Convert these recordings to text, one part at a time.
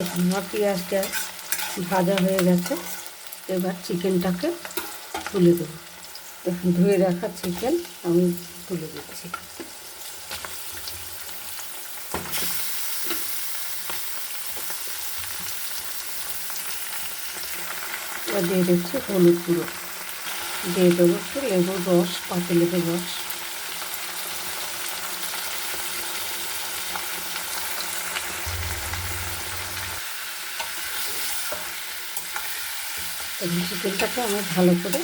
আমার পেঁয়াজটা ভাজা হয়ে গেছে। এবার চিকেনটাকে তুলে দেবো। দেখুন, ধুয়ে রাখা চিকেন আমি তুলে দিচ্ছি। এবার দিয়ে দিচ্ছি হলুদ গুঁড়ো, দিয়ে দেবো একটু লেবুর রস, পাতি লেবুর রস। এবং চিকেনটাকে আমি ভালো করে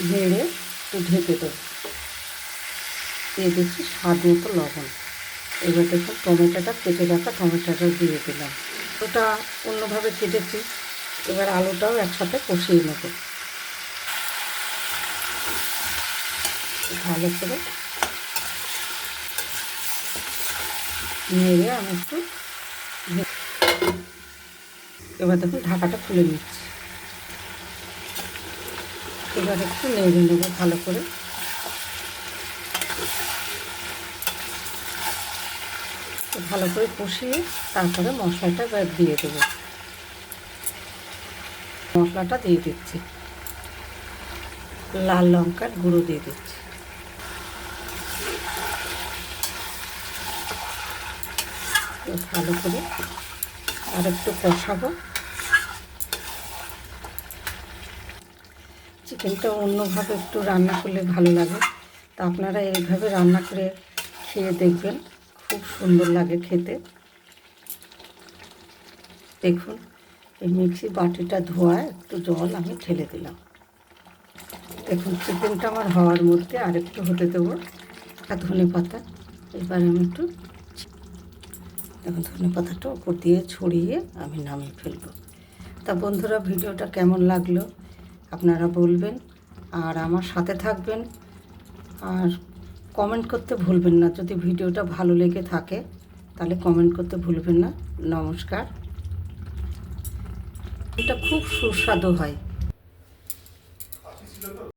নেড়ে একটু ঢেকে দেবো। দিয়ে দিচ্ছি স্বাদ মতো লবণ। এবার দেখুন, টমেটোটা কেটে রাখা টমেটোটা দিয়ে দিলাম। ওটা অন্যভাবে কেটেছি। এবার আলুটাও একসাথে কষিয়ে নেব ভালো করে। নেড়ে আমি একটু, এবার দেখুন ঢাকাটা খুলে নিচ্ছি। এবার একটু নেড়ে নেব ভালো করে। ভালো করে কষিয়ে তারপরে মশলাটা এবার দিয়ে দেবো। মশলাটা দিয়ে দিচ্ছি, লাল লঙ্কার গুঁড়ো দিয়ে দিচ্ছি। ভালো করে আর একটু কষাবো। চিকেনটা অন্যভাবে একটু রান্না করলে ভালো লাগে, তা আপনারা এইভাবে রান্না করে খেয়ে দেখবেন, খুব সুন্দর লাগে খেতে। দেখুন, এই মিক্সি বাটিটা ধোয়া একটু জল আমি ঢেলে দিলাম। দেখুন, চিকেনটা আমার হওয়ার মধ্যে আর একটু হতে দেবো। আর ধনে পাতা এবার আমি একটু, এখন ধনে পাতাটা উপর দিয়ে ছড়িয়ে আমি নামিয়ে ফেলবো। তা বন্ধুরা, ভিডিওটা কেমন লাগলো আপনারা বলবেন, আর আমার সাথে থাকবেন, আর কমেন্ট করতে ভুলবেন না। যদি ভিডিওটা ভালো লেগে থাকে তাহলে কমেন্ট করতে ভুলবেন না। নমস্কার। এটা খুব সুস্বাদু হয়।